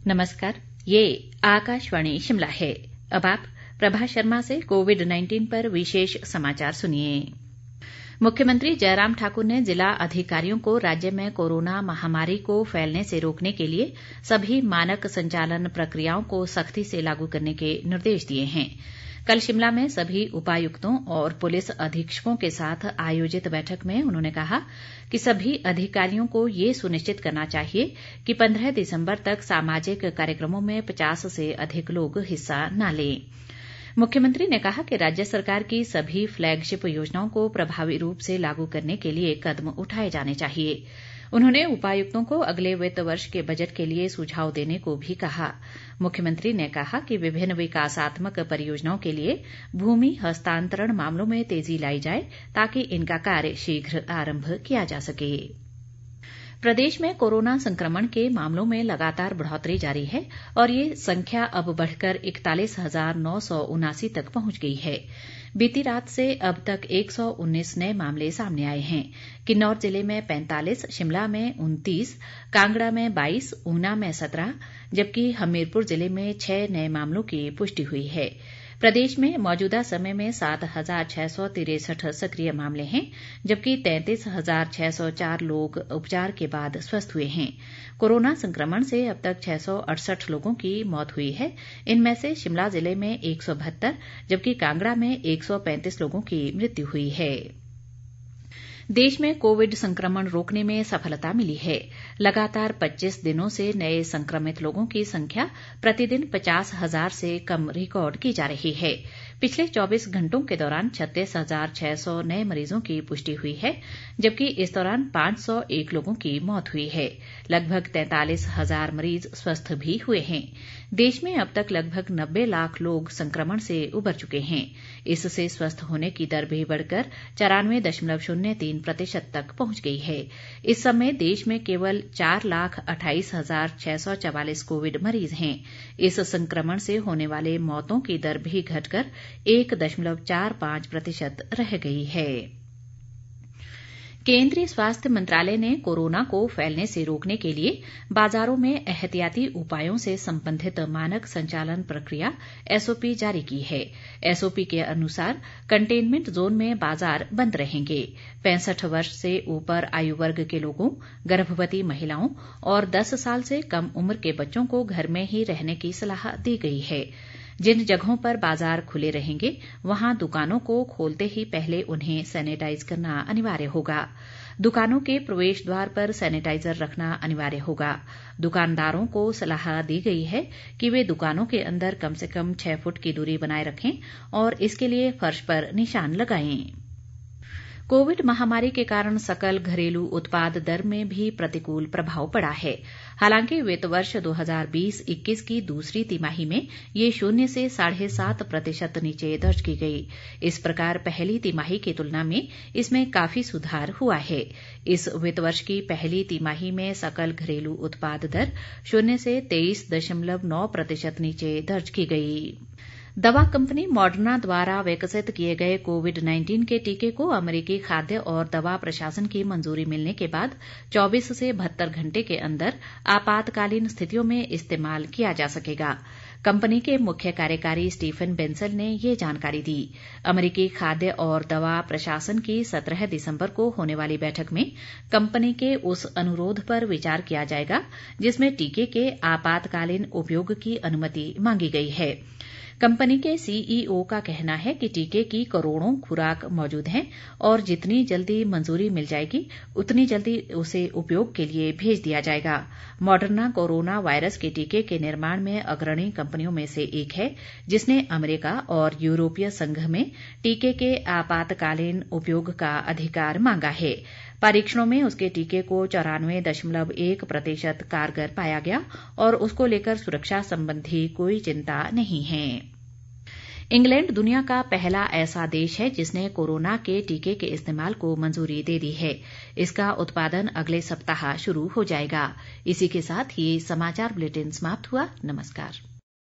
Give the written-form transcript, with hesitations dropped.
नमस्कार, ये आकाशवाणी शिमला है। अब आप प्रभा शर्मा से कोविड-19 पर विशेष समाचार सुनिए। मुख्यमंत्री जयराम ठाकुर ने जिला अधिकारियों को राज्य में कोरोना महामारी को फैलने से रोकने के लिए सभी मानक संचालन प्रक्रियाओं को सख्ती से लागू करने के निर्देश दिए हैं। कल शिमला में सभी उपायुक्तों और पुलिस अधीक्षकों के साथ आयोजित बैठक में उन्होंने कहा कि सभी अधिकारियों को ये सुनिश्चित करना चाहिए कि 15 दिसंबर तक सामाजिक कार्यक्रमों में 50 से अधिक लोग हिस्सा न लें। मुख्यमंत्री ने कहा कि राज्य सरकार की सभी फ्लैगशिप योजनाओं को प्रभावी रूप से लागू करने के लिए कदम उठाए जाने चाहिए। उन्होंने उपायुक्तों को अगले वित्त वर्ष के बजट के लिए सुझाव देने को भी कहा। मुख्यमंत्री ने कहा कि विभिन्न विकासात्मक परियोजनाओं के लिए भूमि हस्तांतरण मामलों में तेजी लाई जाए ताकि इनका कार्य शीघ्र आरंभ किया जा सके। प्रदेश में कोरोना संक्रमण के मामलों में लगातार बढ़ोतरी जारी है और ये संख्या अब बढ़कर 41,979 तक पहुंच गई है। बीती रात से अब तक 119 नए मामले सामने आए हैं। किन्नौर जिले में 45, शिमला में 29, कांगड़ा में 22, ऊना में 17, जबकि हमीरपुर जिले में 6 नए मामलों की पुष्टि हुई है। प्रदेश में मौजूदा समय में 7,663 सक्रिय मामले हैं, जबकि 33,604 लोग उपचार के बाद स्वस्थ हुए हैं। कोरोना संक्रमण से अब तक 668 लोगों की मौत हुई है। इनमें से शिमला जिले में 172, जबकि कांगड़ा में 135 लोगों की मृत्यु हुई है। देश में कोविड संक्रमण रोकने में सफलता मिली है। लगातार 25 दिनों से नए संक्रमित लोगों की संख्या प्रतिदिन 50,000 से कम रिकॉर्ड की जा रही है। पिछले 24 घंटों के दौरान 36,600 नए मरीजों की पुष्टि हुई है, जबकि इस दौरान 501 लोगों की मौत हुई है। लगभग 43,000 मरीज स्वस्थ भी हुए हैं। देश में अब तक लगभग 90 लाख लोग संक्रमण से उबर चुके हैं। इससे स्वस्थ होने की दर भी बढ़कर 94.03% तक पहुंच गई है। इस समय देश में केवल 4,28,644 कोविड मरीज हैं। इस संक्रमण से होने वाले मौतों की दर भी घटकर 1.45% रह गई है। केंद्रीय स्वास्थ्य मंत्रालय ने कोरोना को फैलने से रोकने के लिए बाजारों में एहतियाती उपायों से संबंधित मानक संचालन प्रक्रिया एसओपी जारी की है। एसओपी के अनुसार कंटेनमेंट जोन में बाजार बंद रहेंगे। 65 वर्ष से ऊपर आयु वर्ग के लोगों, गर्भवती महिलाओं और 10 साल से कम उम्र के बच्चों को घर में ही रहने की सलाह दी गई है। जिन जगहों पर बाजार खुले रहेंगे वहां दुकानों को खोलते ही पहले उन्हें सैनिटाइज करना अनिवार्य होगा। दुकानों के प्रवेश द्वार पर सैनिटाइजर रखना अनिवार्य होगा। दुकानदारों को सलाह दी गई है कि वे दुकानों के अंदर कम से कम 6 फुट की दूरी बनाए रखें और इसके लिए फर्श पर निशान लगाएं। कोविड महामारी के कारण सकल घरेलू उत्पाद दर में भी प्रतिकूल प्रभाव पड़ा है। हालांकि वित्त वर्ष 2020-21 की दूसरी तिमाही में ये 0 से 7.5% नीचे दर्ज की गई। इस प्रकार पहली तिमाही की तुलना में इसमें काफी सुधार हुआ है। इस वित्त वर्ष की पहली तिमाही में सकल घरेलू उत्पाद दर 0 से 23.9% नीचे दर्ज की गई। दवा कंपनी मॉडर्ना द्वारा विकसित किए गए कोविड-19 के टीके को अमेरिकी खाद्य और दवा प्रशासन की मंजूरी मिलने के बाद 24 से 72 घंटे के अंदर आपातकालीन स्थितियों में इस्तेमाल किया जा सकेगा। कंपनी के मुख्य कार्यकारी स्टीफन बेंसल ने ये जानकारी दी। अमेरिकी खाद्य और दवा प्रशासन की 17 दिसंबर को होने वाली बैठक में कंपनी के उस अनुरोध पर विचार किया जाएगा जिसमें टीके के आपातकालीन उपयोग की अनुमति मांगी गई है। कंपनी के सीईओ का कहना है कि टीके की करोड़ों खुराक मौजूद हैं और जितनी जल्दी मंजूरी मिल जाएगी उतनी जल्दी उसे उपयोग के लिए भेज दिया जाएगा। मॉडर्ना कोरोना वायरस के टीके के निर्माण में अग्रणी कंपनियों में से एक है जिसने अमेरिका और यूरोपीय संघ में टीके के आपातकालीन उपयोग का अधिकार मांगा है। परीक्षणों में उसके टीके को 94.1% कारगर पाया गया और उसको लेकर सुरक्षा संबंधी कोई चिंता नहीं है। इंग्लैंड दुनिया का पहला ऐसा देश है जिसने कोरोना के टीके के इस्तेमाल को मंजूरी दे दी है। इसका उत्पादन अगले सप्ताह शुरू हो जाएगा। इसी के साथ ये समाचार बुलेटिन समाप्त हुआ। नमस्कार।